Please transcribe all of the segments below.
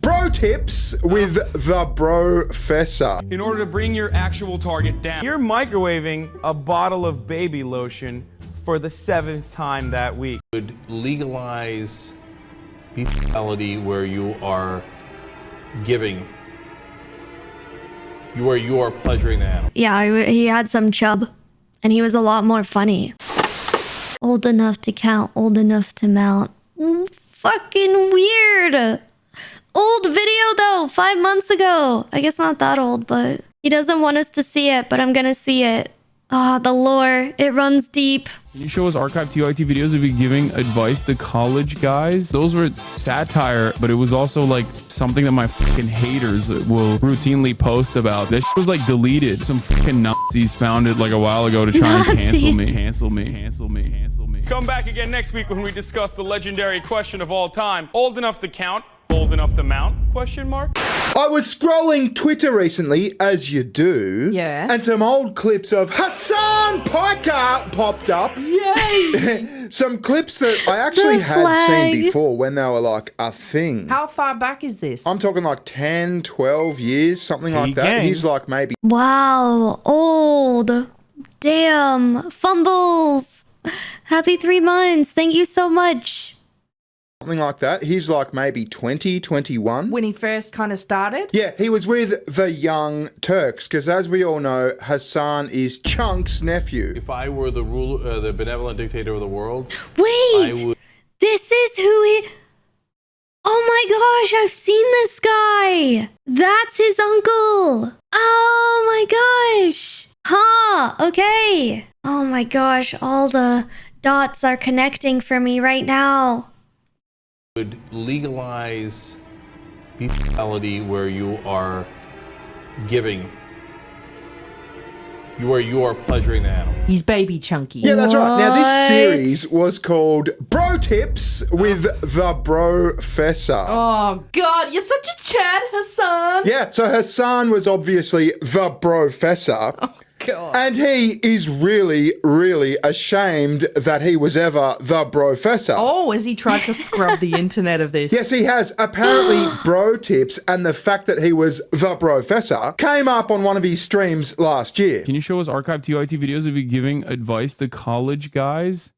Bro tips with the Brofessor. In order to bring your actual target down, you're microwaving a bottle of baby lotion for the 7th time that week. Would legalize bestiality where you are giving, you are pleasuring the animal. Yeah, he had some chub, and he was a lot more funny. Old enough to count, old enough to mount. Fucking weird. Old video though, 5 months ago. I guess not that old, but he doesn't want us to see it, but I'm gonna see it. Ah, the lore, it runs deep. Can you show us archived TYT videos of you giving advice to college guys? Those were satire, but it was also like something that my fucking haters will routinely post about. That shit was like deleted. Some fucking Nazis found it like a while ago to try and cancel me. Come back again next week when we discuss the legendary question of all time. Old enough to count, old enough to mount? Question mark? I was scrolling Twitter recently, as you do. Yeah. And some old clips of Hasan Piker popped up. Yay! Some clips that I actually had seen before when they were like a thing. How far back is this? I'm talking like 10, 12 years, something like that. He's like maybe... Wow, old. Damn, fumbles. Happy 3 months. Thank you so much. Something like that. He's like maybe 20, 21. When he first kind of started? Yeah, he was with the Young Turks, because as we all know, Hasan is Chunk's nephew. If I were the ruler, the benevolent dictator of the world, Wait, I would... this is who he... Oh my gosh, I've seen this guy. That's his uncle. Oh my gosh. Huh, okay. Oh my gosh, all the dots are connecting for me right now. Would legalize bestiality where you are giving, you are pleasuring the animal. He's baby chunky. Yeah, that's right. Now, this series was called Bro Tips with the Brofessor. Oh, God, you're such a Chad, Hasan. Yeah, so Hasan was obviously the Brofessor. Oh, God. And he is really, really ashamed that he was ever the Brofessor. Oh, has he tried to scrub the internet of this? Yes, he has. Apparently, Bro Tips and the fact that he was the Brofessor came up on one of his streams last year. Can you show us archived TYT videos of you giving advice to college guys?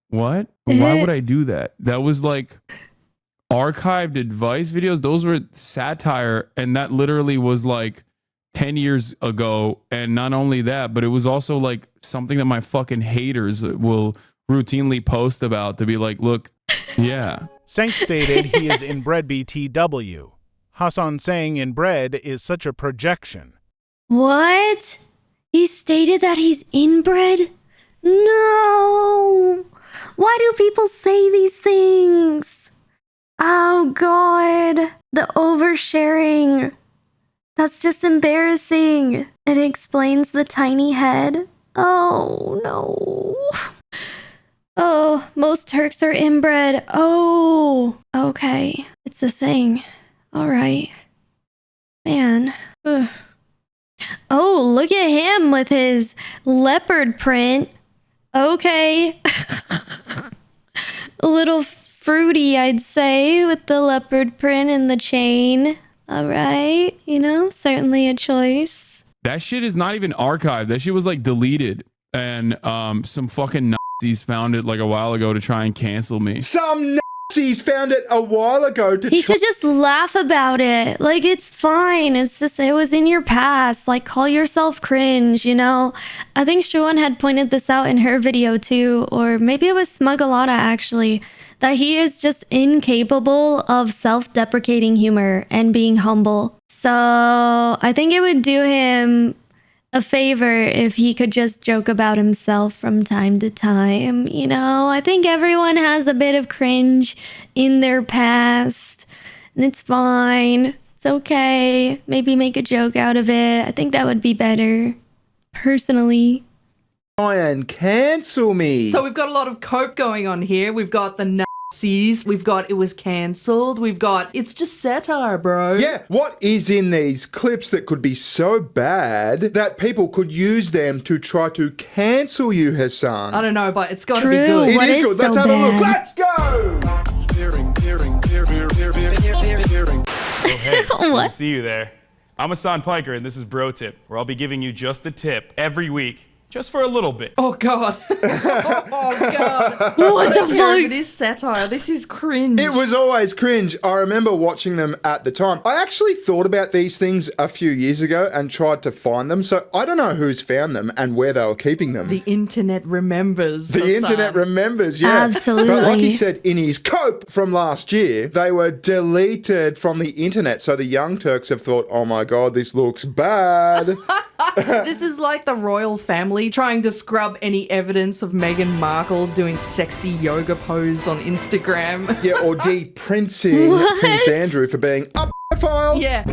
What? Why would I do that? That was like archived advice videos. Those were satire, and that literally was like 10 years ago. And not only that, but it was also like something that my fucking haters will routinely post about to be like, look, yeah. Cenk stated he is inbred BTW. Hasan saying inbred is such a projection. What? He stated that he's inbred? No! Why do people say these things? Oh, God. The oversharing. That's just embarrassing. It explains the tiny head. Oh, no. Oh, most Turks are inbred. Oh, okay. It's a thing. All right. Man. Ugh. Oh, look at him with his leopard print. Okay. A little fruity, I'd say, with the leopard print and the chain. All right, you know, certainly a choice. That shit is not even archived. That shit was like deleted, and some fucking Nazis found it like a while ago to try and cancel me. Some Nazis found it a while ago to He should just laugh about it. Like, it's fine. It's just, it was in your past. Like, call yourself cringe, you know? I think Shuan had pointed this out in her video too, or maybe it was Smugalata actually, that he is just incapable of self-deprecating humor and being humble. So I think it would do him a favor if he could just joke about himself from time to time. You know, I think everyone has a bit of cringe in their past, and it's fine. It's okay. Maybe make a joke out of it. I think that would be better, personally. try and cancel me. So we've got a lot of cope going on here. We've got the Nazis. We've got it was cancelled. We've got it's just satire, bro. Yeah, what is in these clips that could be so bad that people could use them to try to cancel you, Hasan? I don't know, but it's got to True. be good. It What is is good. Let's so have a look. bad? Let's go! I'll see you there. I'm Hasan Piker, and this is Bro Tip, where I'll be giving you just the tip every week, just for a little bit. Oh god. Oh god. What the fuck? It is satire. This is cringe. It was always cringe. I remember watching them at the time. I actually thought about these things a few years ago and tried to find them, so I don't know who's found them and where they were keeping them. The internet remembers. The Hasan. internet remembers, yeah. Absolutely. But like he said in his cope from last year, they were deleted from the internet. So the Young Turks have thought, oh my god, this looks bad. This is like the royal family trying to scrub any evidence of Meghan Markle doing sexy yoga pose on Instagram. Yeah, or de-princing Prince Andrew for being a pedophile. Yeah.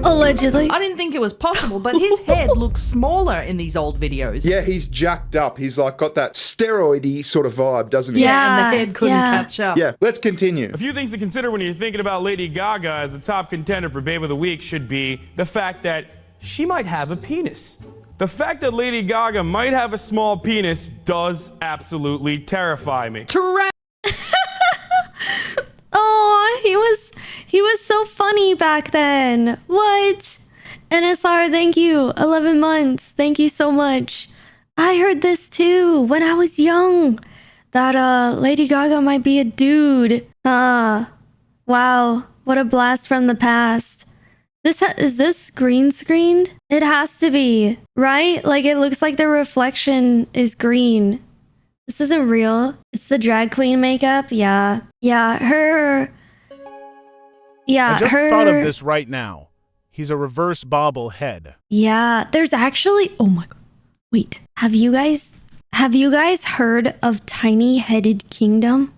Allegedly. I didn't think it was possible, but his head looks smaller in these old videos. Yeah, he's jacked up. He's like got that steroidy sort of vibe, doesn't he? Yeah, and the Yeah, head couldn't yeah. catch up. Yeah, let's continue. A few things to consider when you're thinking about Lady Gaga as a top contender for Babe of the Week should be the fact that she might have a penis. The fact that Lady Gaga might have a small penis does absolutely terrify me. Oh, he was so funny back then. What? NSR, thank you. 11 months. Thank you so much. I heard this too when I was young. That Lady Gaga might be a dude. Wow. What a blast from the past. Is this green screened? It has to be, right? Like it looks like the reflection is green. This isn't real. It's the drag queen makeup. Yeah. Yeah, her. Yeah, I just her. thought of this right now. He's a reverse bobblehead. Yeah, there's actually. Oh my god. Wait. Have you guys heard of Tiny Headed Kingdom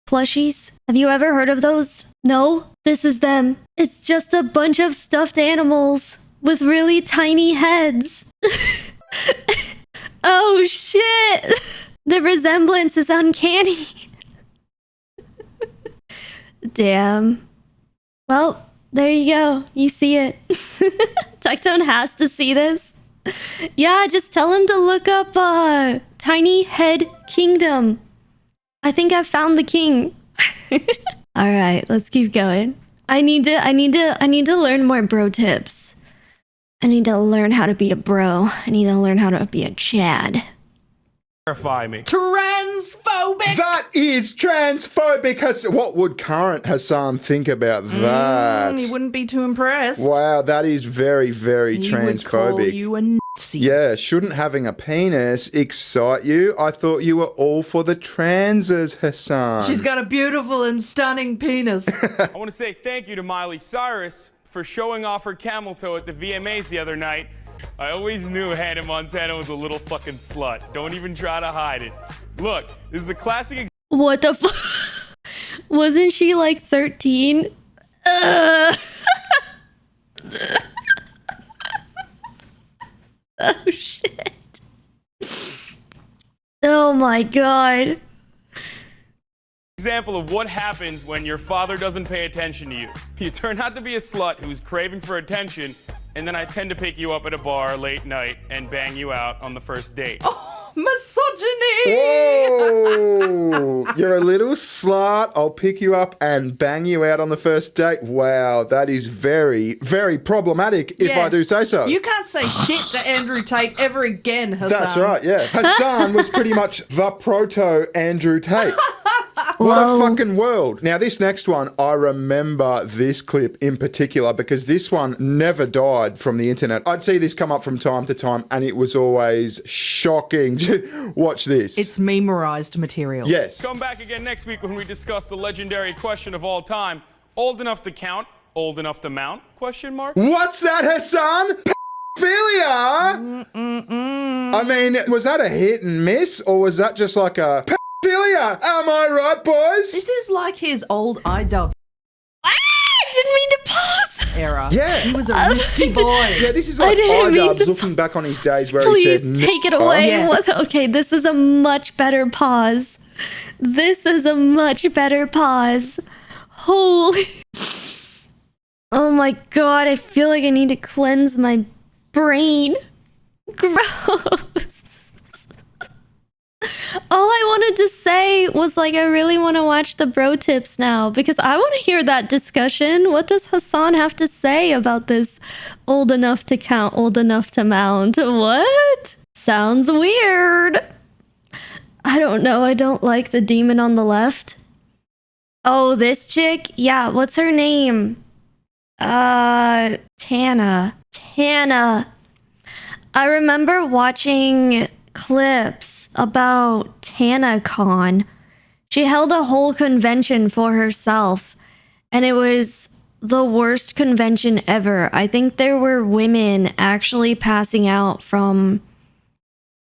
plushies? Have you ever heard of those? No? This is them. It's just a bunch of stuffed animals with really tiny heads. Oh shit! The resemblance is uncanny. Damn. Well, there you go. You see it. Tectone has to see this. Yeah, just tell him to look up Tiny Head Kingdom. I think I found the king. All right, let's keep going. I need to learn more bro tips. I need to learn how to be a bro. I need to learn how to be a Chad. Terrify me. Transphobic! That is transphobic. What would current Hasan think about that? He wouldn't be too impressed. Wow, that is very, very He would call transphobic. you a Nazi. Yeah, shouldn't having a penis excite you? I thought you were all for the transes, Hasan. She's got a beautiful and stunning penis. I want to say thank you to Miley Cyrus for showing off her camel toe at the VMAs the other night. I always knew Hannah Montana was a little fucking slut. Don't even try to hide it. Look, this is a classic. What the fuck? Wasn't she like 13? Oh shit. Oh my god. Example of what happens when your father doesn't pay attention to you. You turn out to be a slut who's craving for attention, and then I tend to pick you up at a bar late night and bang you out on the first date. Misogyny! Whoa! You're a little slut. I'll pick you up and bang you out on the first date. Wow, that is very, very problematic, if Yeah. I do say so. You can't say shit to Andrew Tate ever again, Hasan. That's right, yeah. Hasan was pretty much the proto Andrew Tate. What Whoa. a fucking world. Now, this next one, I remember this clip in particular because this one never died from the internet. I'd see this come up from time to time and it was always shocking. Watch this. It's memorized material. Yes. Come back again next week when we discuss the legendary question of all time. Old enough to count, old enough to mount? Question mark. What's that, Hasan? Pedophilia? I mean, was that a hit and miss or was that just like a pedophilia? Am I right, boys? This is like his old IW Didn't mean to pause. era. Yeah. He was a risky boy. Yeah, this is I like didn't mean iDubbbz to- looking back on his days where Please he said, take it away. Yeah. Okay, this is a much better pause. This is a much better pause. Holy. Oh my god, I feel like I need to cleanse my brain. Gross. All I wanted to say was like, I really want to watch the bro tips now because I want to hear that discussion. What does Hasan have to say about this old enough to count, old enough to mount? What? Sounds weird. I don't know. I don't like the demon on the left. Oh, this chick? Yeah, what's her name? Tana. Tana. I remember watching clips about TanaCon. She held a whole convention for herself, and it was the worst convention ever. I think there were women actually passing out from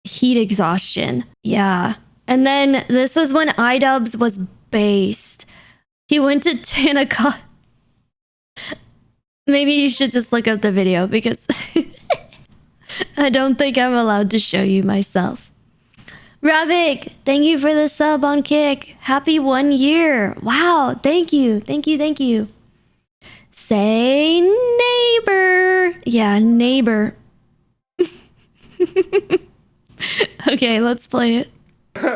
heat exhaustion. Yeah. And then this is when iDubbbz was based. He went to TanaCon. Maybe you should just look up the video because I don't think I'm allowed to show you myself. Ravik, thank you for the sub on Kick. Happy 1 year. Wow, thank you. Thank you, thank you. Say neighbor. Yeah, neighbor. Okay, let's play it.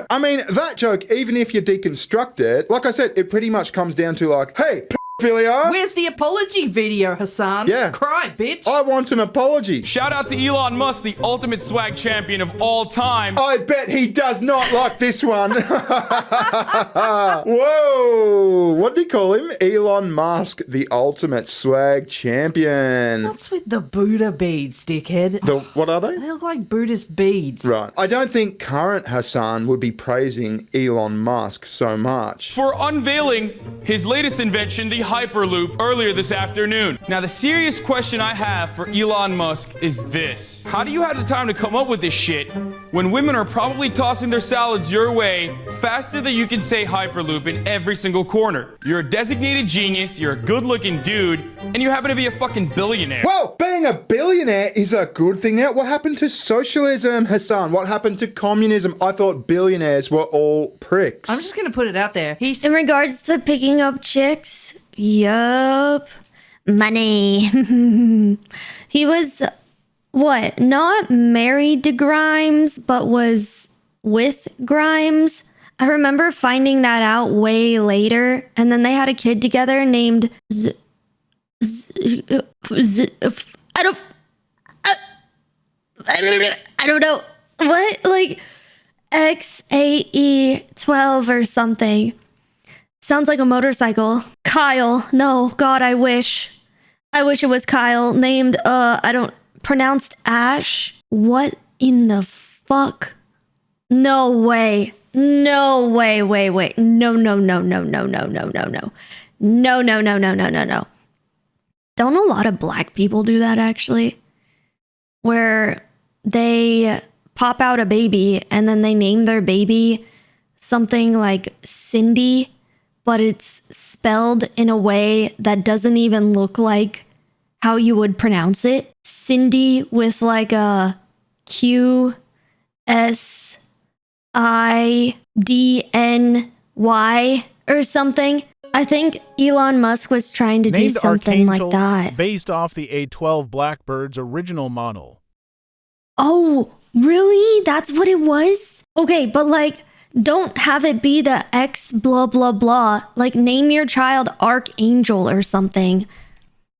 I mean, that joke, even if you deconstruct it, like I said, it pretty much comes down to like, hey, pedophilia. Where's the apology video, Hasan? Yeah. Cry, bitch. I want an apology. Shout out to Elon Musk, the ultimate swag champion of all time. I bet he does not like this one. Whoa. What did he call him? Elon Musk, the ultimate swag champion. What's with the Buddha beads, dickhead? What are they? They look like Buddhist beads. Right. I don't think current Hasan would be praising Elon Musk so much. For unveiling his latest invention, the Hyperloop, earlier this afternoon. Now, the serious question I have for Elon Musk is this. How do you have the time to come up with this shit when women are probably tossing their salads your way faster than you can say Hyperloop in every single corner? You're a designated genius, you're a good-looking dude, and you happen to be a fucking billionaire. Well, being a billionaire is a good thing now. What happened to socialism, Hasan? What happened to communism? I thought billionaires were all pricks. I'm just gonna put it out there. He's In regards to picking up chicks, yup. Money. He was, what, not married to Grimes, but was with Grimes. I remember finding that out way later, and then they had a kid together named I don't know. What? Like XAE12 or something. Sounds like a motorcycle. Kyle. No, God, I wish. I wish it was Kyle. Named, pronounced Ash. What in the fuck? No way. No way, wait. No. No. Don't a lot of black people do that, actually? Where they pop out a baby and then they name their baby something like Cindy, but it's spelled in a way that doesn't even look like how you would pronounce it. Cindy with like a QSIDNY or something. I think Elon Musk was trying to do Named something Archangel, like that. based off the A12 Blackbird's original model. Oh, really? That's what it was? Okay, but like, don't have it be the X blah blah blah. Like, name your child Archangel or something.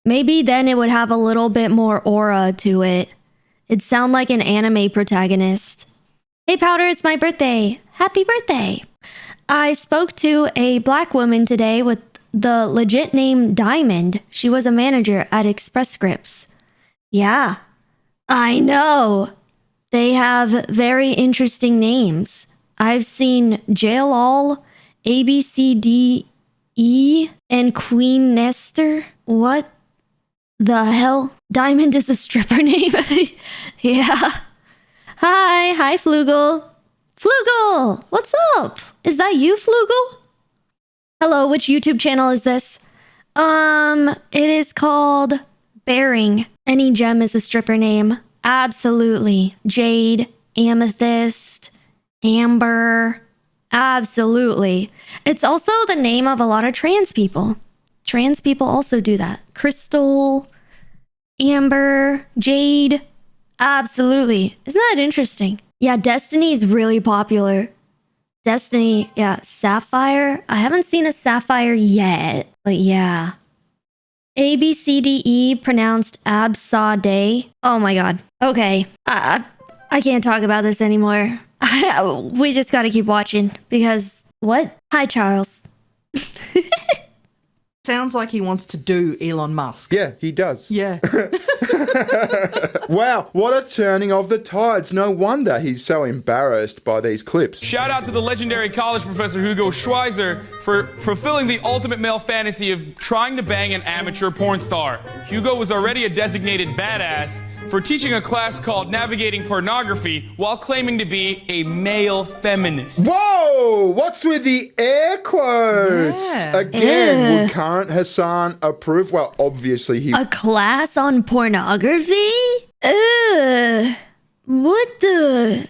Maybe then it would have a little bit more aura to it. It'd sound like an anime protagonist. Hey Powder, it's my birthday. Happy birthday. I spoke to a black woman today with the legit name Diamond. She was a manager at Express Scripts. Yeah, I know. They have very interesting names. I've seen Jail All, ABCDE, and Queen Nestor. What the hell? Diamond is a stripper name. Yeah. Hi Flugel. Flugel, what's up? Is that you, Flugel? Hello, which YouTube channel is this? It is called Bearing. Any gem is a stripper name. Absolutely. Jade, Amethyst, Amber. Absolutely. It's also the name of a lot of trans people. Trans people also do that. Crystal, Amber, Jade. Absolutely. Isn't that interesting? Yeah, Destiny is really popular. Destiny, yeah, Sapphire. I haven't seen a Sapphire yet, but yeah. ABCDE pronounced Absade. Oh my god. Okay. I can't talk about this anymore. We just gotta keep watching because what? Hi, Charles. Sounds like he wants to do Elon Musk. Yeah, he does. Yeah. Wow, what a turning of the tides. No wonder he's so embarrassed by these clips. Shout out to the legendary college professor Hugo Schweizer for fulfilling the ultimate male fantasy of trying to bang an amateur porn star. Hugo was already a designated badass for teaching a class called Navigating Pornography while claiming to be a male feminist. Whoa! What's with the air quotes? Yeah. Again, would current Hasan approve? Well, obviously he... A class on pornography? What the?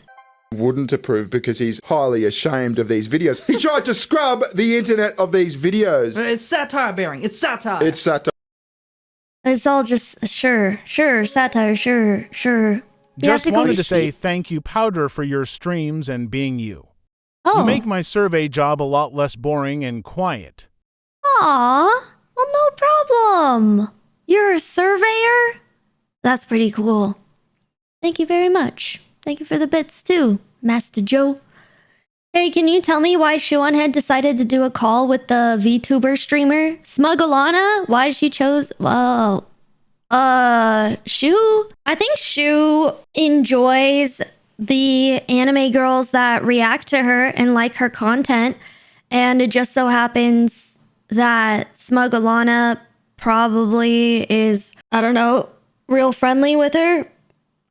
wouldn't approve because he's highly ashamed of these videos. He tried to scrub the internet of these videos. It's satire, Bearing. It's satire. It's satire. It's all just sure, satire, sure. You have Just wanted go to say thank you, Powder, for your streams and being you. Oh. You make my survey job a lot less boring and quiet. Aw, well, no problem. You're a surveyor? That's pretty cool. Thank you very much. Thank you for the bits too, Master Joe. Hey, can you tell me why Shuan had decided to do a call with the VTuber streamer? Smugglana? Why she chose... Well... Shu? I think Shu enjoys the anime girls that react to her and like her content. And it just so happens that Smugglana probably is, I don't know, real friendly with her,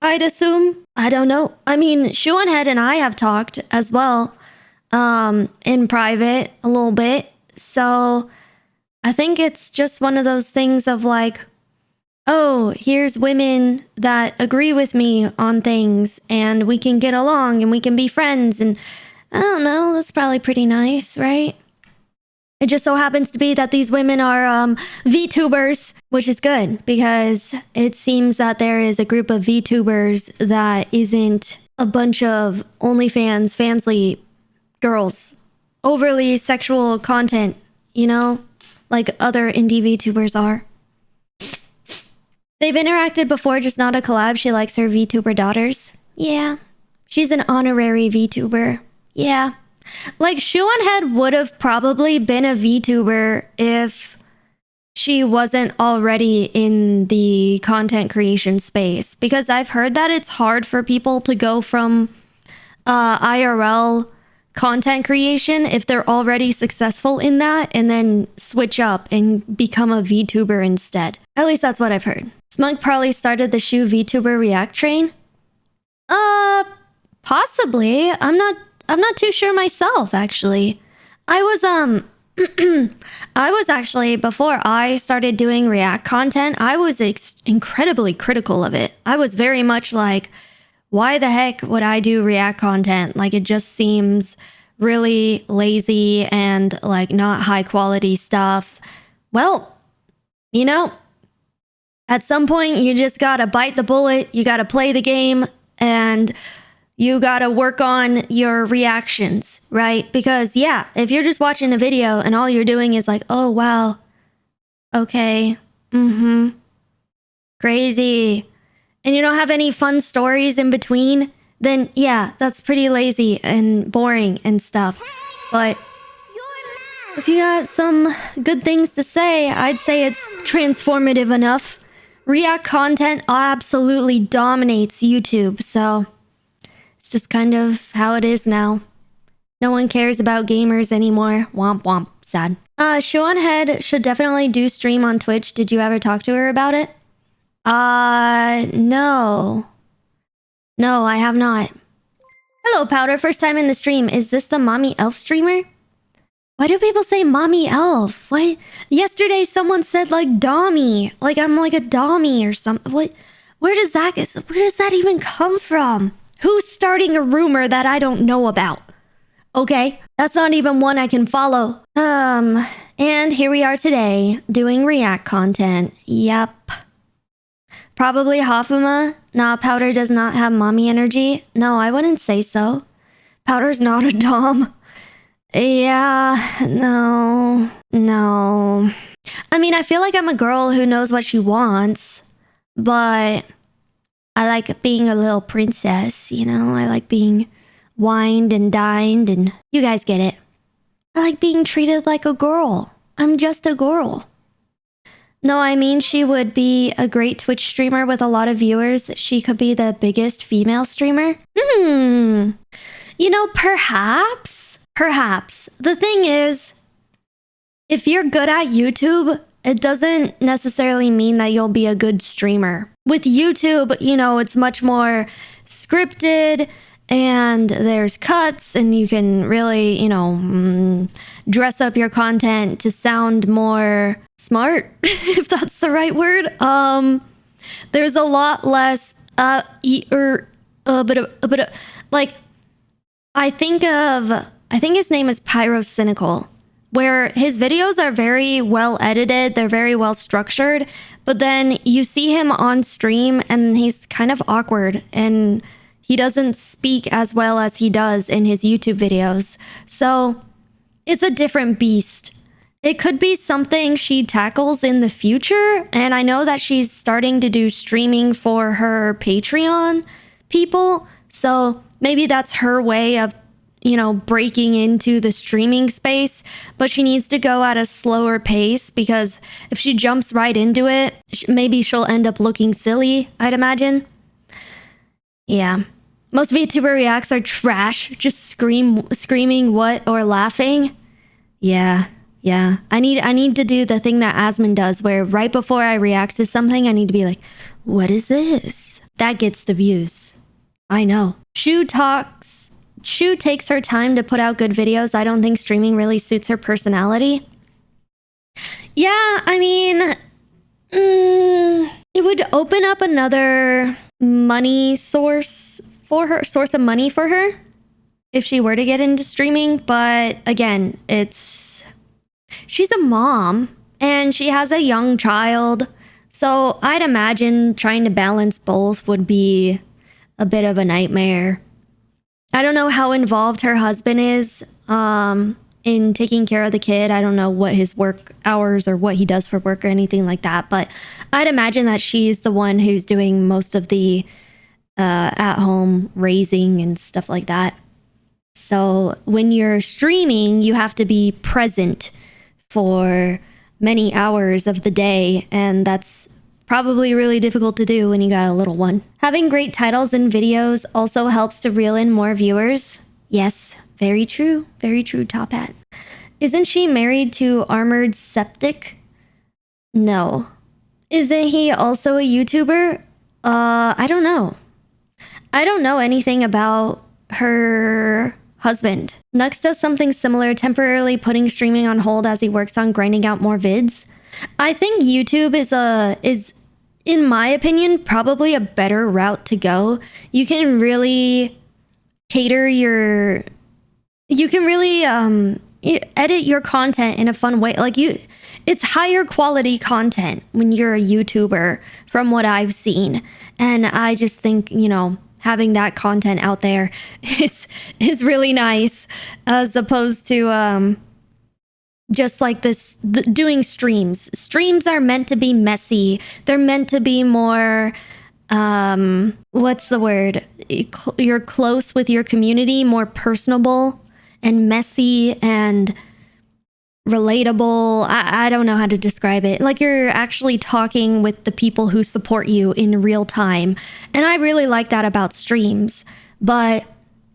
I'd assume. I don't know. I mean, Shuanhead and I have talked as well, in private a little bit. So I think it's just one of those things of like, oh, here's women that agree with me on things and we can get along and we can be friends. And I don't know, that's probably pretty nice, right? It just so happens to be that these women are VTubers, which is good because it seems that there is a group of VTubers that isn't a bunch of OnlyFans, fansly girls, overly sexual content, you know, like other indie VTubers are. They've interacted before, just not a collab. She likes her VTuber daughters. Yeah. She's an honorary VTuber. Yeah. Like, Shuanhead would have probably been a VTuber if she wasn't already in the content creation space. Because I've heard that it's hard for people to go from IRL content creation if they're already successful in that and then switch up and become a VTuber instead. At least that's what I've heard. Smug probably started the Shu VTuber React train. Possibly. I'm not too sure myself, actually. I was actually, before I started doing React content, I was incredibly critical of it. I was very much like, why the heck would I do React content? Like, it just seems really lazy and like not high quality stuff. Well, you know, at some point you just gotta bite the bullet, you gotta play the game, and you gotta work on your reactions, right? Because yeah, if you're just watching a video and all you're doing is like, oh wow, okay, crazy, and you don't have any fun stories in between, then yeah, that's pretty lazy and boring and stuff. But if you got some good things to say, I'd say it's transformative enough. React content absolutely dominates YouTube, so it's just kind of how it is now. No one cares about gamers anymore. Womp womp. Sad. Shuanhead should definitely do stream on Twitch. Did you ever talk to her about it? No. No, I have not. Hello, Powder. First time in the stream. Is this the Mommy Elf streamer? Why do people say Mommy Elf? What? Yesterday someone said like Dommy. Like I'm like a Dommy or something. What? Where does that even come from? Who's starting a rumor that I don't know about? Okay, that's not even one I can follow. And here we are today, doing React content. Yep. Probably Hafuma. Nah, Powder does not have mommy energy. No, I wouldn't say so. Powder's not a dom. Yeah, no. I mean, I feel like I'm a girl who knows what she wants, but I like being a little princess, you know? I like being wined and dined, and you guys get it. I like being treated like a girl. I'm just a girl. No, I mean, she would be a great Twitch streamer with a lot of viewers. She could be the biggest female streamer. You know, perhaps. The thing is, if you're good at YouTube, it doesn't necessarily mean that you'll be a good streamer. With YouTube, you know, it's much more scripted and there's cuts and you can really, you know, dress up your content to sound more smart, if that's the right word. There's a lot less, like, I think his name is Pyrocynical, where his videos are very well edited, they're very well structured, but then you see him on stream and he's kind of awkward and he doesn't speak as well as he does in his YouTube videos. So it's a different beast. It could be something she tackles in the future, and I know that she's starting to do streaming for her Patreon people, so maybe that's her way of, you know, breaking into the streaming space, but she needs to go at a slower pace because if she jumps right into it, maybe she'll end up looking silly, I'd imagine. Yeah. Most VTuber reacts are trash, just screaming what or laughing. Yeah. I need to do the thing that Asmon does, where right before I react to something, I need to be like, what is this? That gets the views. I know. Shu takes her time to put out good videos. I don't think streaming really suits her personality. Yeah, I mean, it would open up another money source of money for her if she were to get into streaming. But again, she's a mom and she has a young child. So I'd imagine trying to balance both would be a bit of a nightmare. I don't know how involved her husband is in taking care of the kid. I don't know what his work hours or what he does for work or anything like that. But I'd imagine that she's the one who's doing most of the at-home raising and stuff like that. So when you're streaming, you have to be present for many hours of the day, and that's probably really difficult to do when you got a little one. Having great titles in videos also helps to reel in more viewers. Yes, very true, Top Hat. Isn't she married to Armored Septic? No. Isn't he also a YouTuber? I don't know. I don't know anything about her husband. Nux does something similar, temporarily putting streaming on hold as he works on grinding out more vids. I think YouTube is in my opinion probably a better route to go. You can really edit your content in a fun way. Like it's higher quality content when you're a YouTuber from what I've seen. And I just think, you know, having that content out there is really nice, as opposed to just like doing streams. Streams are meant to be messy. They're meant to be more what's the word? You're close with your community, more personable and messy and relatable. I don't know how to describe it. Like you're actually talking with the people who support you in real time. And I really like that about streams. But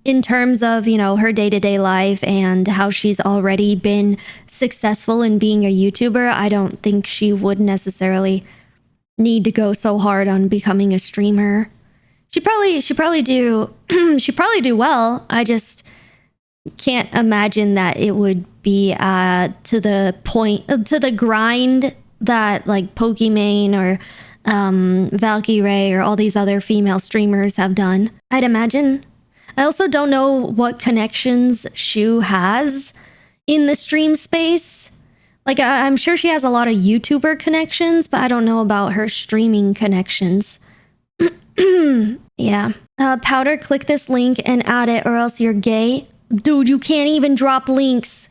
in terms of, you know, her day-to-day life and how she's already been successful in being a YouTuber, I don't think she would necessarily need to go so hard on becoming a streamer. She probably do well. I just can't imagine that it would be to the grind that like Pokimane or Valkyrae or all these other female streamers have done, I'd imagine. I also don't know what connections Shu has in the stream space. Like I'm sure she has a lot of YouTuber connections, but I don't know about her streaming connections. Yeah. Powder, click this link and add it or else you're gay. Dude, you can't even drop links.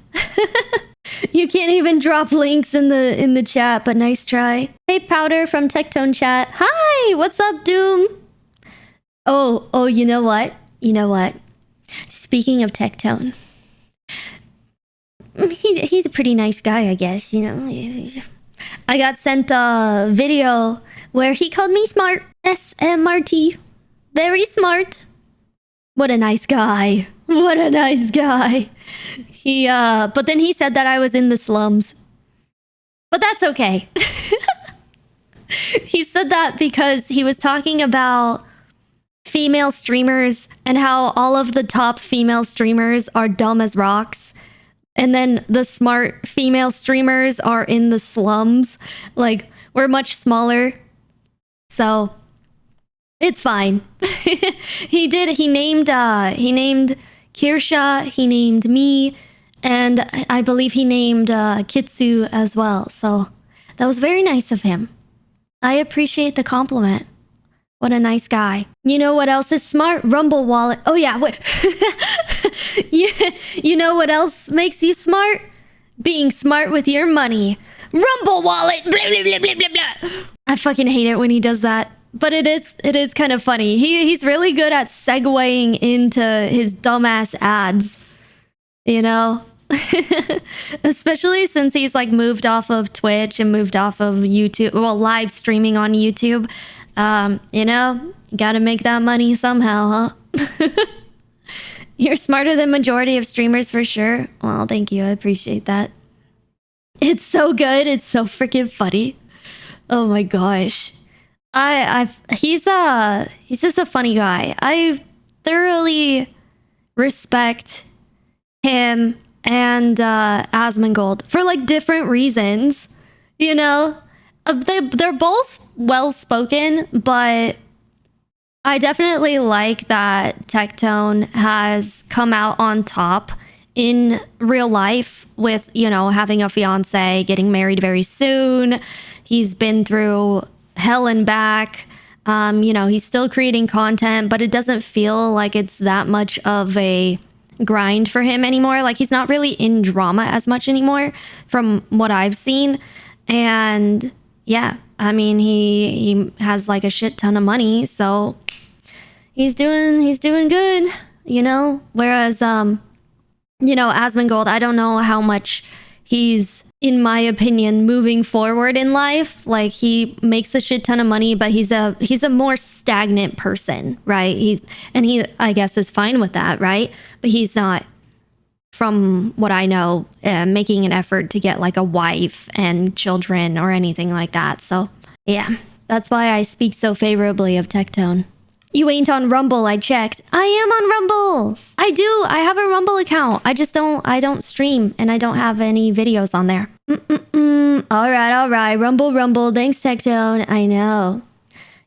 You can't even drop links in the chat, but nice try. Hey, Powder from Tectone chat. Hi, what's up, Doom? Oh, you know what? You know what? Speaking of Tectone, he's a pretty nice guy, I guess, you know. I got sent a video where he called me smart. SMRT. Very smart. What a nice guy. What a nice guy. But then he said that I was in the slums. But that's okay. He said that because he was talking about female streamers and how all of the top female streamers are dumb as rocks. And then the smart female streamers are in the slums. Like, we're much smaller. So, it's fine. He named Kirsha, he named me, and I believe he named Kitsu as well. So, that was very nice of him. I appreciate the compliment. What a nice guy. You know what else is smart? Rumble Wallet. Oh yeah, wait. You know what else makes you smart? Being smart with your money. Rumble Wallet. Blah, blah, blah, blah, blah, blah. I fucking hate it when he does that. But it is kind of funny. He's really good at segueing into his dumbass ads. You know? Especially since he's like moved off of Twitch and moved off of YouTube. Well, live streaming on YouTube. You know, gotta make that money somehow, huh? You're smarter than majority of streamers for sure. Well, thank you. I appreciate that. It's so good. It's so freaking funny. Oh my gosh. He's just a funny guy. I thoroughly respect him and Asmongold for like different reasons. You know, they're both well spoken, but I definitely like that Tectone has come out on top in real life with, you know, having a fiance, getting married very soon. He's been through hell and back. You know, he's still creating content, but it doesn't feel like it's that much of a grind for him anymore. Like, he's not really in drama as much anymore from what I've seen. And yeah, I mean, he has like a shit ton of money, so he's doing good, you know? Whereas, you know, Asmongold, I don't know how much he's, in my opinion, moving forward in life. Like, he makes a shit ton of money, but he's a more stagnant person, right? He, I guess, is fine with that, right? But he's not, from what I know, making an effort to get like a wife and children or anything like that. So yeah, that's why I speak so favorably of Tectone. You ain't on Rumble, I checked. I am on Rumble. I have a Rumble account. I don't stream and I don't have any videos on there. All right. Rumble. Thanks, Tectone. I know.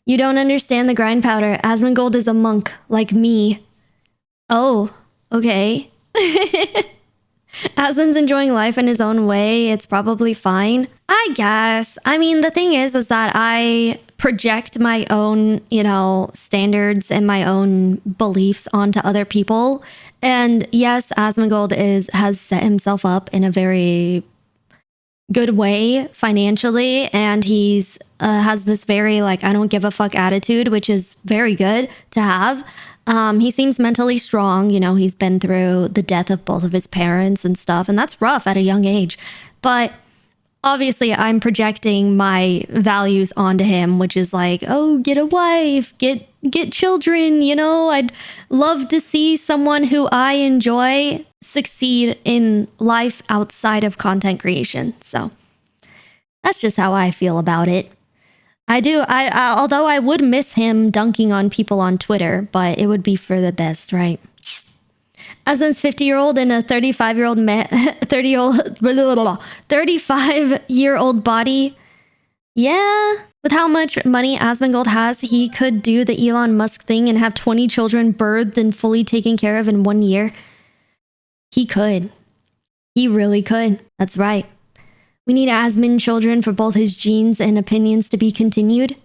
You don't understand the grind, Powder. Asmongold is a monk like me. Oh, okay. Asmon's enjoying life in his own way. It's probably fine, I guess. I mean, the thing is that I project my own, you know, standards and my own beliefs onto other people. And yes, Asmongold has set himself up in a very good way financially, and he's has this very like I don't give a fuck attitude, which is very good to have. He seems mentally strong. You know, he's been through the death of both of his parents and stuff, and that's rough at a young age. But obviously, I'm projecting my values onto him, which is like, oh, get a wife, get children. You know, I'd love to see someone who I enjoy succeed in life outside of content creation. So that's just how I feel about it. I do. Although I would miss him dunking on people on Twitter, but it would be for the best, right? Asmon's 50-year-old and a 35-year-old 35-year-old body. Yeah. With how much money Asmongold has, he could do the Elon Musk thing and have 20 children birthed and fully taken care of in 1 year. He could. He really could. That's right. We need Asmon children for both his genes and opinions to be continued.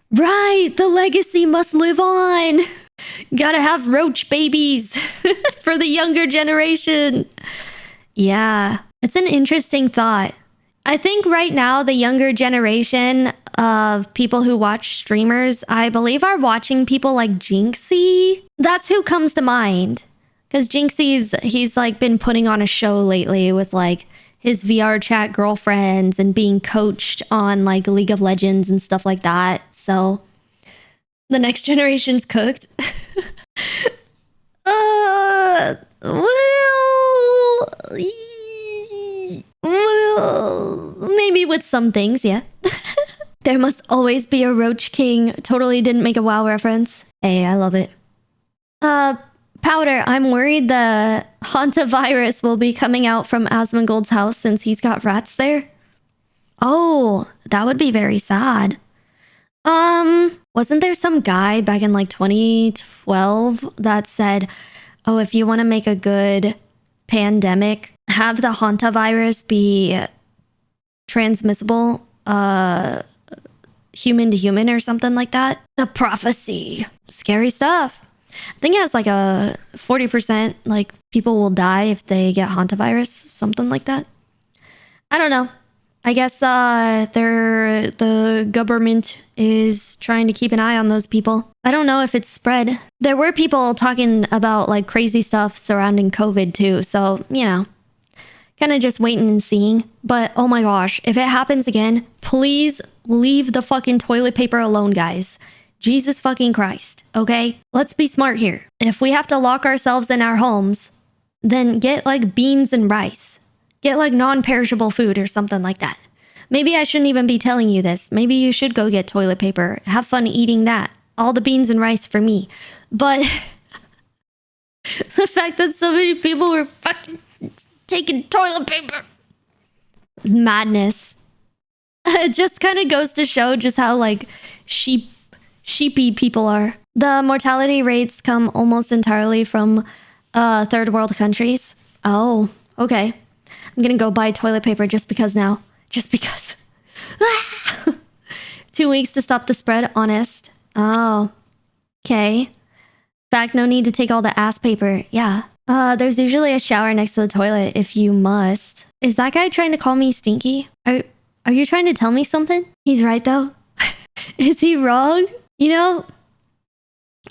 Right, the legacy must live on. Gotta have roach babies for the younger generation. Yeah, it's an interesting thought. I think right now the younger generation of people who watch streamers, I believe, are watching people like Jinxie. That's who comes to mind. Because he's like been putting on a show lately with like his VR chat girlfriends and being coached on like League of Legends and stuff like that. So the next generation's cooked. Well, maybe with some things, yeah. There must always be a Roach King. Totally didn't make a WoW reference. Hey, I love it. Powder, I'm worried the hantavirus will be coming out from Asmongold's house since he's got rats there. Oh, that would be very sad. Wasn't there some guy back in like 2012 that said, oh, if you want to make a good pandemic, have the hantavirus be transmissible, human to human or something like that? The prophecy. Scary stuff. I think it has like a 40% like people will die if they get hantavirus, something like that. I don't know. I guess the government is trying to keep an eye on those people. I don't know if it's spread. There were people talking about like crazy stuff surrounding COVID too. So, you know, kind of just waiting and seeing. But oh my gosh, if it happens again, please leave the fucking toilet paper alone, guys. Jesus fucking Christ, okay? Let's be smart here. If we have to lock ourselves in our homes, then get like beans and rice. Get like non-perishable food or something like that. Maybe I shouldn't even be telling you this. Maybe you should go get toilet paper. Have fun eating that. All the beans and rice for me. But the fact that so many people were fucking taking toilet paper is madness. It just kind of goes to show just how like sheepy people are. The mortality rates come almost entirely from third world countries. Oh, okay. I'm gonna go buy toilet paper just because now. Just because. 2 weeks to stop the spread, honest. Oh, okay. Fact, no need to take all the ass paper. Yeah. There's usually a shower next to the toilet if you must. Is that guy trying to call me stinky? Are you trying to tell me something? He's right though. Is he wrong? You know,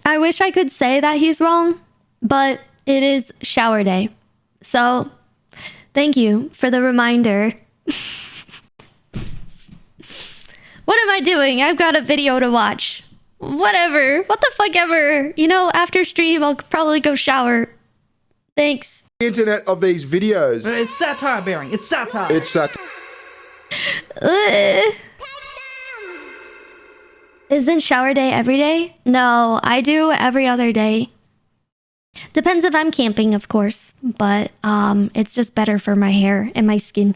I wish I could say that he's wrong, but it is shower day. So, thank you for the reminder. What am I doing? I've got a video to watch. Whatever. What the fuck ever. You know, after stream, I'll probably go shower. Thanks. Internet of these videos. It's satire, Bearing. It's satire. It's satire. Isn't shower day every day? No, I do every other day. Depends if I'm camping, of course, but it's just better for my hair and my skin.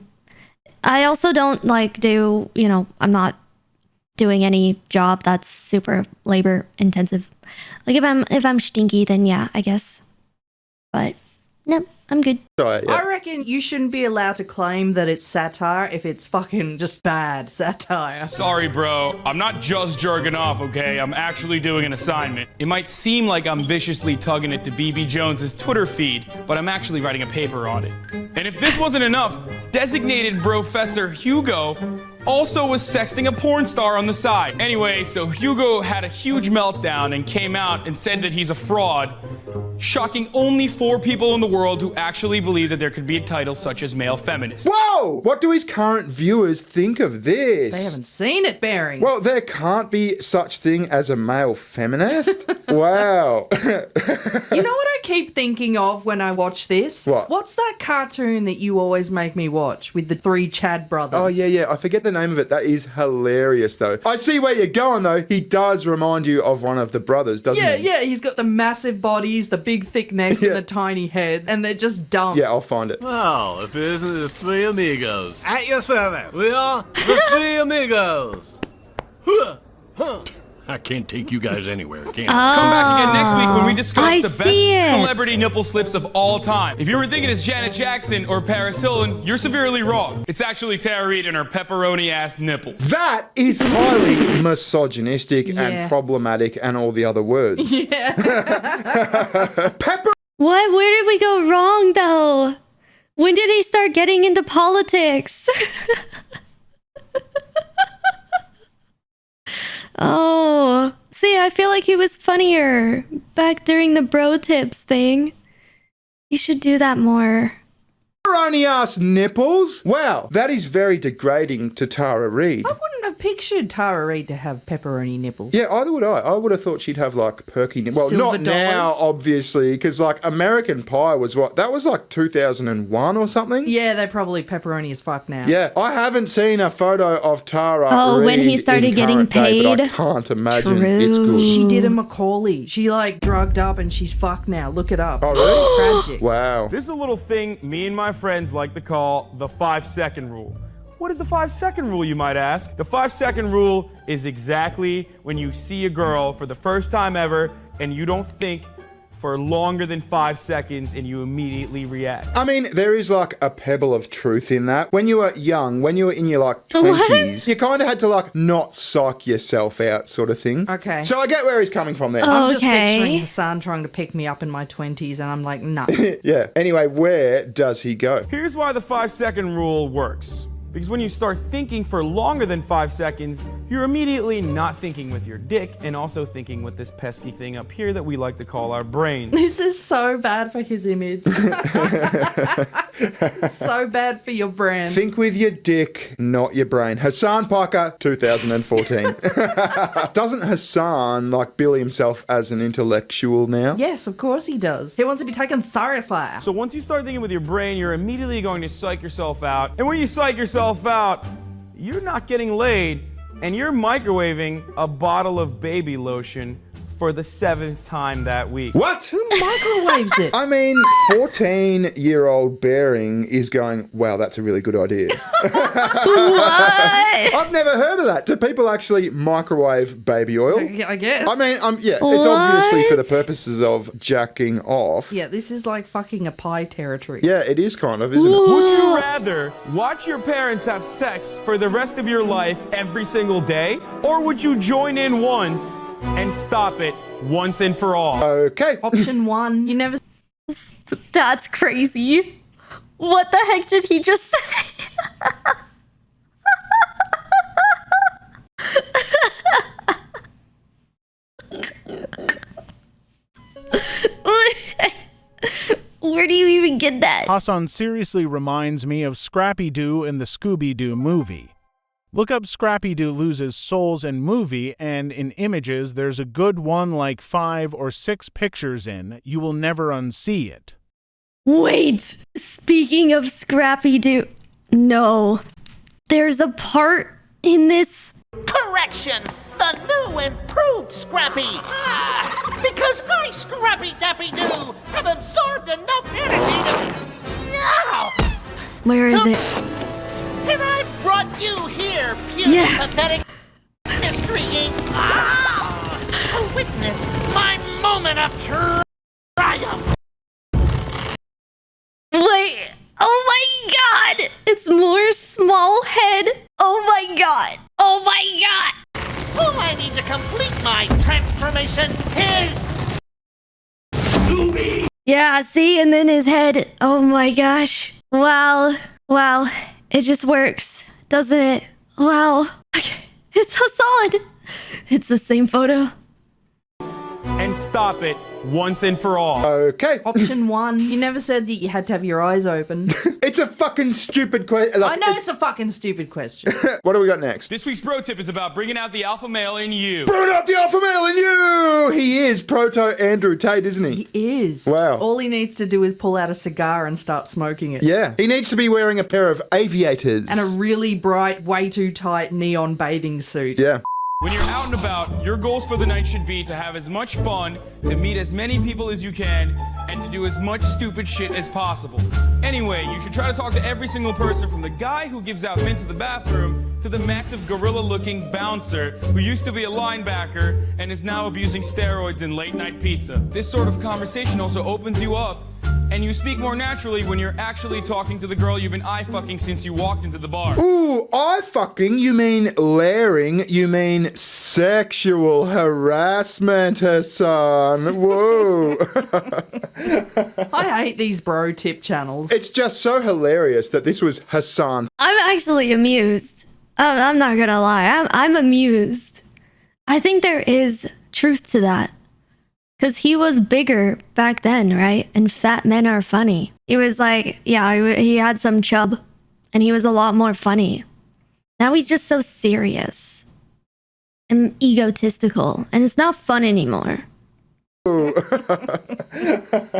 I also don't like do, you know, I'm not doing any job that's super labor intensive. Like if I'm stinky, then yeah, I guess. But no, I'm good. Sorry, yeah. I reckon you shouldn't be allowed to claim that it's satire if it's fucking just bad satire. Sorry, bro. I'm not just jerking off, okay? I'm actually doing an assignment. It might seem like I'm viciously tugging it to BB Jones's Twitter feed, but I'm actually writing a paper on it. And if this wasn't enough, designated Brofessor Hugo also was sexting a porn star on the side. Anyway, so Hugo had a huge meltdown and came out and said that he's a fraud, shocking only 4 people in the world who actually believe that there could be a title such as male feminist. Whoa! What do his current viewers think of this? They haven't seen it, Bearing. Well, there can't be such thing as a male feminist? Wow. You know what I keep thinking of when I watch this? What? What's that cartoon that you always make me watch with the 3 Chad brothers? Oh, yeah. I forget the name of it. That is hilarious, though. I see where you're going, though. He does remind you of one of the brothers, doesn't he? Yeah. He's got the massive bodies, the big thick necks, and the tiny head, and they're just dumb. Yeah, I'll find it. Well, if it isn't the 3 amigos. At your service. We are the 3 amigos. I can't take you guys anywhere, can Come back again next week when we discuss I the best see it. celebrity nipple slips of all time. If you were thinking it's Janet Jackson or Paris Hilton, you're severely wrong. It's actually Tara Reid and her pepperoni-ass nipples. That is highly misogynistic Yeah. and problematic and all the other words. Yeah. Pepper. What? Where did we go wrong, though? When did he start getting into politics? Oh, see, I feel like he was funnier back during the bro tips thing. You should do that more. Pepperoni ass nipples? Wow, that is very degrading to Tara Reid. I wouldn't have pictured Tara Reid to have pepperoni nipples. Yeah, either would I. I would have thought she'd have like perky nipples. Well, Silver not now, dollars. obviously, because like American Pie was what? That was like 2001 or something? Yeah, they're probably pepperoni as fuck now. Yeah, I haven't seen a photo of Tara Oh, when he Reid started in getting current day, but I paid? can't imagine True. it's good. She did a Macaulay. She like drugged up and she's fucked now. Look it up. Oh, really? It's tragic. Wow. This is a little thing me and my friends like to call the 5-second rule. What is the 5-second rule, you might ask? The 5-second rule is exactly when you see a girl for the first time ever and you don't think for longer than 5 seconds and you immediately react. I mean, there is like a pebble of truth in that. When you were young, when you were in your like 20s, you kind of had to like not psych yourself out sort of thing. Okay. So I get where he's coming from there. I'm just Okay. picturing Hasan trying to pick me up in my 20s and I'm like, nah. Yeah. Anyway, where does he go? Here's why the 5-second rule works. Because when you start thinking for longer than 5 seconds, you're immediately not thinking with your dick and also thinking with this pesky thing up here that we like to call our brains. This is so bad for his image. So bad for your brand. Think with your dick, not your brain. Hasan Piker, 2014. Doesn't Hasan like bill himself as an intellectual now? Yes, of course he does. He wants to be taken seriously. So once you start thinking with your brain, you're immediately going to psych yourself out. And when you psych yourself out, you're not getting laid, and you're microwaving a bottle of baby lotion for the 7th time that week. What? Who microwaves it? I mean, 14-year-old Bearing is going, wow, that's a really good idea. What? I've never heard of that. Do people actually microwave baby oil? I guess. I mean, yeah, it's obviously for the What? purposes of jacking off. Yeah, this is like fucking a pie territory. Yeah, it is kind of, isn't it? Would you rather watch your parents have sex for the rest of your life every single day? Or would you join in once and stop it once and for all? Okay. Option 1, you never That's crazy. What the heck did he just say? Where do you even get that? Hasan seriously reminds me of Scrappy-Doo in the Scooby-Doo movie. Look up Scrappy-Doo loses souls in movie, and in images there's a good one like 5 or 6 pictures in. You will never unsee it. Wait, speaking of Scrappy-Doo, no. There's a part in this. Correction! The new improved Scrappy! Because I, Scrappy Dappy Doo, have absorbed enough energy to... Now! Where is it? And I've brought you here, puny Yeah. pathetic mystery ink! To witness my moment of triumph! Wait, oh my god! It's more small head. Oh my god. Oh my god. All I need to complete my transformation is... Yeah, see, and then his head. Oh my gosh. Wow. Wow. It just works, doesn't it? Wow. Okay. It's Hasan. It's the same photo. And stop it once and for all. Okay. Option 1, you never said that you had to have your eyes open. It's a fucking stupid question. I know it's a fucking stupid question. What do we got next? This week's bro tip is about bringing out the alpha male in you. Bring out the alpha male in you! He is proto Andrew Tate, isn't he? He is. Wow. All he needs to do is pull out a cigar and start smoking it. Yeah. He needs to be wearing a pair of aviators. And a really bright, way too tight neon bathing suit. Yeah. When you're out and about, your goals for the night should be to have as much fun, to meet as many people as you can, and to do as much stupid shit as possible. Anyway, you should try to talk to every single person, from the guy who gives out mints in the bathroom to the massive gorilla-looking bouncer who used to be a linebacker and is now abusing steroids in late-night pizza. This sort of conversation also opens you up, and you speak more naturally when you're actually talking to the girl you've been eye-fucking since you walked into the bar. Ooh, eye-fucking? You mean layering? You mean sexual harassment, Hasan? Whoa. I hate these bro tip channels. It's just so hilarious that this was Hasan. I'm actually amused. I'm not gonna lie. I'm amused. I think there is truth to that. Because he was bigger back then, right? And fat men are funny. He was like, yeah, he had some chub. And he was a lot more funny. Now he's just so serious. And egotistical. And it's not fun anymore.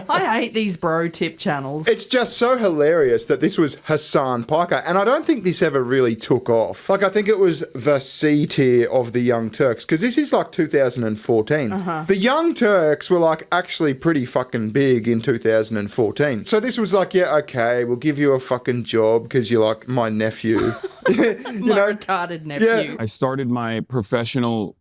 I hate these bro tip channels. It's just so hilarious that this was Hasan Piker, and I don't think this ever really took off. Like, I think it was the C tier of the Young Turks, because this is like 2014. The Young Turks were like actually pretty fucking big in 2014. So this was like, yeah, okay, we'll give you a fucking job because you're like my nephew. Retarded nephew. Yeah. I started my professional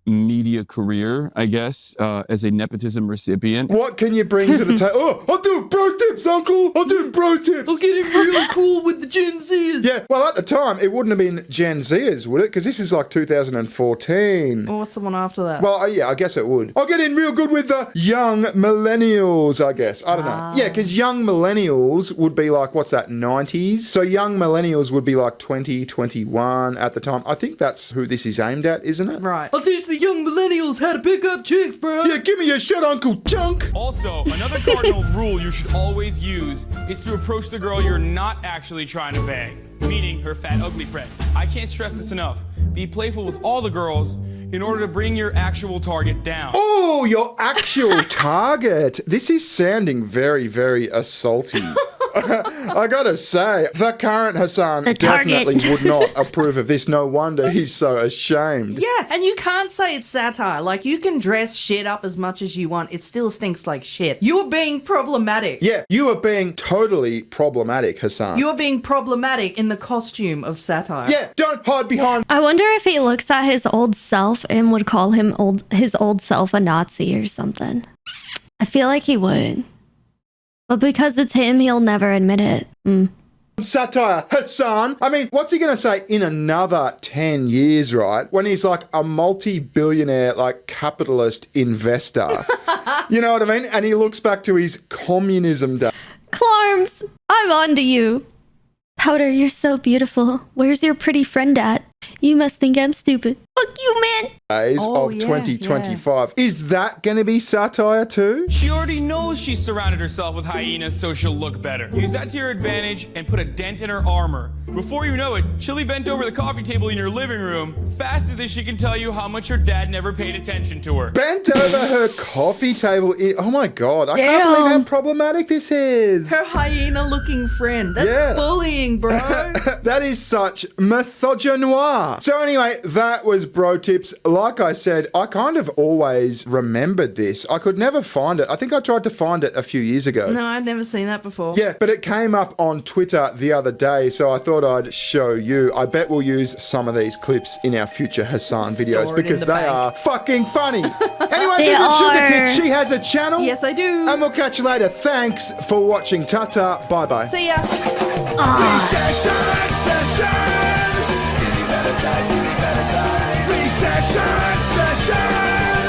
media career, I guess, as a nepotism recipient. What can you bring to the table? Oh, I'll do bro tips, uncle. I'll do bro tips. I'll get him really cool with the Gen Zers. Yeah, well, at the time, it wouldn't have been Gen Zers, would it? Because this is like 2014. Well, what's the one after that? Well, yeah, I guess it would. I'll get in real good with the young millennials, I guess. I don't know. Yeah, because young millennials would be like, what's that, 90s? So young millennials would be like 20, 21 at the time. I think that's who this is aimed at, isn't it? Right. I'll teach the young millennials how to pick up chicks, bro. Yeah, give me a shot, Uncle Chunk. Also, another cardinal rule you should always use is to approach the girl you're not actually trying to bang, meaning her fat, ugly friend. I can't stress this enough. Be playful with all the girls in order to bring your actual target down. Oh, your actual target. This is sounding very, very assaulty. I gotta say, the current Hasan definitely would not approve of this. No wonder he's so ashamed. Yeah, and you can't say it's satire. Like, you can dress shit up as much as you want. It still stinks like shit. You are being problematic. Yeah, you are being totally problematic, Hasan. You are being problematic in the costume of satire. Yeah, don't hide behind. I wonder if he looks at his old self and would call him his old self a Nazi or something. I feel like he would. But because it's him, he'll never admit it. Satire, Hasan. I mean, what's he going to say in another 10 years, right? When he's like a multi-billionaire, like capitalist investor. You know what I mean? And he looks back to his communism day. Clarms, I'm on to you. Powder, you're so beautiful. Where's your pretty friend at? You must think I'm stupid. Fuck you, man. Days of 2025. Is that going to be satire too? She already knows she's surrounded herself with hyenas so she'll look better. Use that to your advantage and put a dent in her armor. Before you know it, she'll be bent over the coffee table in your living room faster than she can tell you how much her dad never paid attention to her. Bent over her coffee table. Oh my God. I can't believe how problematic this is. Her hyena-looking friend. That's bullying, bro. That is such misogynoir. So anyway, that was Bro Tips. Like I said, I kind of always remembered this. I could never find it. I think I tried to find it a few years ago. No, I'd never seen that before. Yeah, but it came up on Twitter the other day, so I thought I'd show you. I bet we'll use some of these clips in our future Hasan videos because they are fucking funny. Anyway, visit Sugar Tits. She has a channel. Yes, I do. And we'll catch you later. Thanks for watching. Ta-ta. Bye-bye. See ya.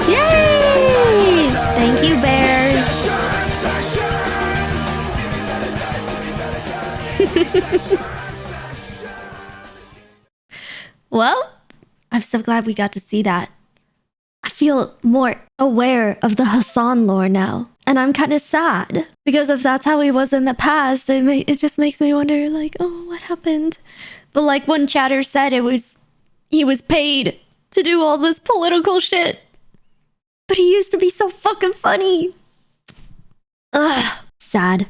Yay! Thank you, bears. Well, I'm so glad we got to see that. I feel more aware of the Hasan lore now. And I'm kind of sad. Because if that's how he was in the past, it just makes me wonder, like, oh, what happened? But like one chatter said, he was paid to do all this political shit. But he used to be so fucking funny. Ugh, sad.